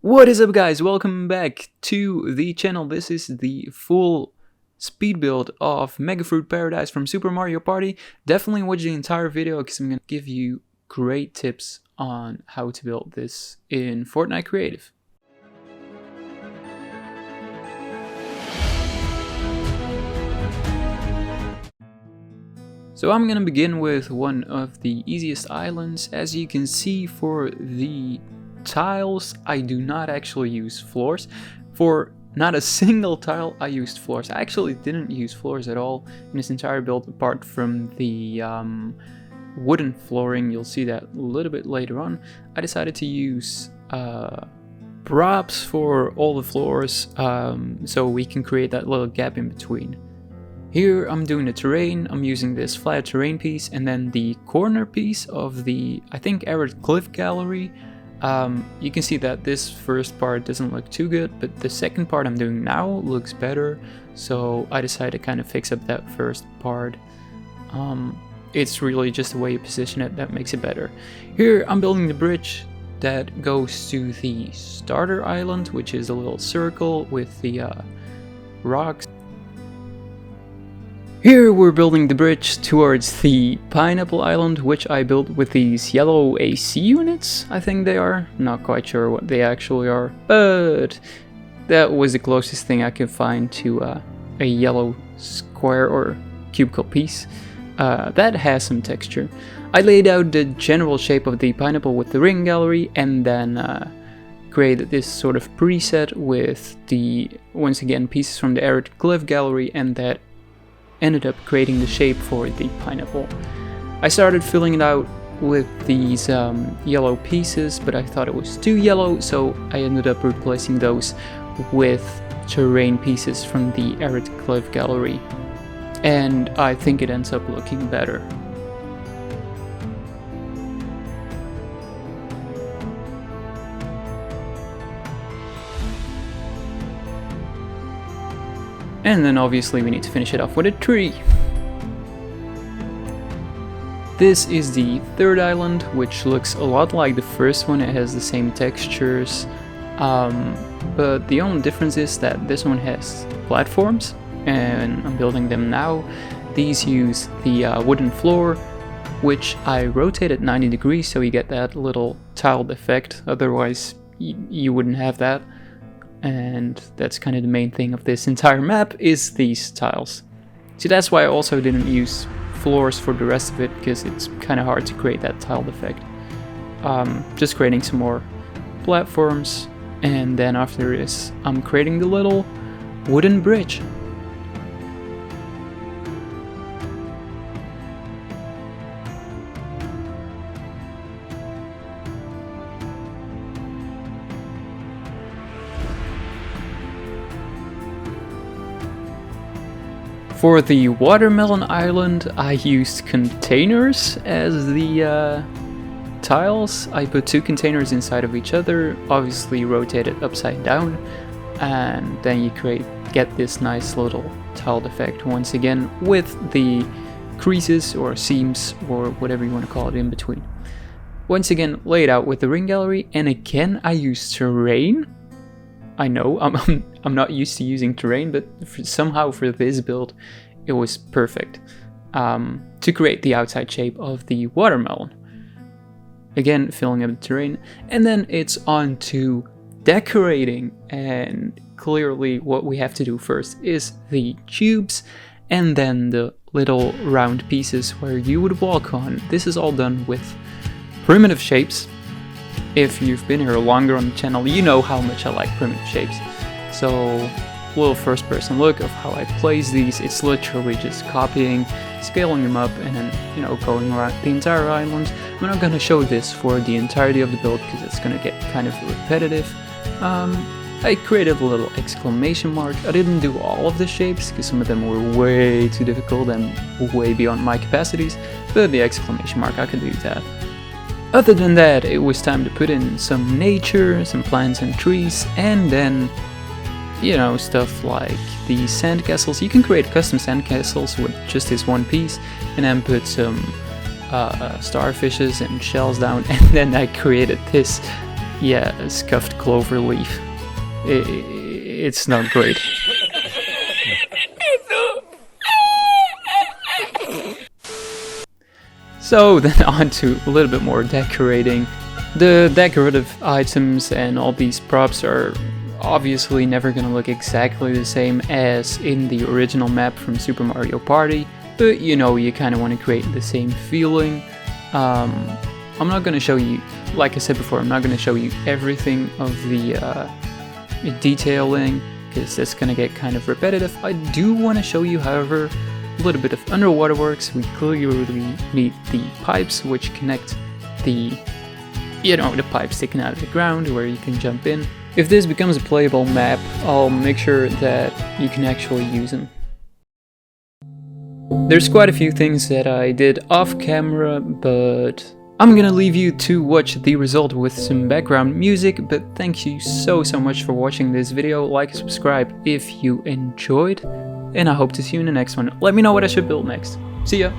What is up, guys? Welcome back to the channel. This is the full speed build of Megafruit Paradise from Super Mario Party. Definitely watch the entire video because I'm going to give you great tips on how to build this in Fortnite Creative. So I'm going to begin with one of the easiest islands. As you can see, for the tiles, I do not actually use floors. For not a single tile, I used floors. I actually didn't use floors at all in this entire build, apart from the wooden flooring. You'll see that a little bit later on. I decided to use props for all the floors, so we can create that little gap in between. Here I'm doing the terrain. I'm using this flat terrain piece and then the corner piece of the, I think, arid cliff gallery. You can see that this first part doesn't look too good, but the second part I'm doing now looks better, so I decided to kind of fix up that first part. It's really just the way you position it that makes it better. Here I'm building the bridge that goes to the starter island, which is a little circle with the rocks. Here we're building the bridge towards the pineapple island, which I built with these yellow AC units, I think they are. Not quite sure what they actually are, but that was the closest thing I could find to a yellow square or cubical piece. That has some texture. I laid out the general shape of the pineapple with the ring gallery and then created this sort of preset with the, once again, pieces from the arid cliff gallery, and that ended up creating the shape for the pineapple. I started filling it out with these yellow pieces, but I thought it was too yellow, so I ended up replacing those with terrain pieces from the arid cliff gallery, and I think it ends up looking better. And then obviously we need to finish it off with a tree. This is the third island, which looks a lot like the first one. It has the same textures, but the only difference is that this one has platforms, and I'm building them now. These use the wooden floor, which I rotated 90 degrees so you get that little tiled effect, otherwise you wouldn't have that. And that's kind of the main thing of this entire map, is these tiles. So that's why I also didn't use floors for the rest of it, because it's kind of hard to create that tiled effect. Just creating some more platforms, and then after this I'm creating the little wooden bridge. For the watermelon island, I used containers as the tiles. I put two containers inside of each other, obviously rotated upside down, and then you get this nice little tiled effect once again with the creases or seams or whatever you want to call it in between. Once again laid out with the ring gallery, and again I used terrain. I know, I'm not used to using terrain, but somehow for this build it was perfect to create the outside shape of the watermelon. Again, filling up the terrain, and then it's on to decorating, and clearly what we have to do first is the tubes and then the little round pieces where you would walk on. This is all done with primitive shapes. If you've been here longer on the channel, you know how much I like primitive shapes. So, little first person look of how I place these. It's literally just copying, scaling them up, and then, you know, going around the entire island. I'm not going to show this for the entirety of the build because it's going to get kind of repetitive. I created a little exclamation mark. I didn't do all of the shapes because some of them were way too difficult and way beyond my capacities, but the exclamation mark, I could do that. Other than that, it was time to put in some nature, some plants and trees, and then, you know, stuff like the sandcastles. You can create custom sandcastles with just this one piece, and then put some starfishes and shells down, and then I created this yeah, scuffed clover leaf. It's not great. So then on to a little bit more decorating. The decorative items and all these props are obviously never gonna look exactly the same as in the original map from Super Mario Party, but you know, you kind of want to create the same feeling. I'm not gonna show you, like I said before, I'm not gonna show you everything of the detailing, because that's gonna get kind of repetitive. I do want to show you, however, a little bit of underwater works. We clearly need the pipes which connect the, you know, the pipe sticking out of the ground where you can jump in. If this becomes a playable map, I'll make sure that you can actually use them. There's quite a few things that I did off camera, but I'm gonna leave you to watch the result with some background music. But thank you so much for watching this video. Like and subscribe if you enjoyed, and I hope to see you in the next one. Let me know what I should build next. See ya!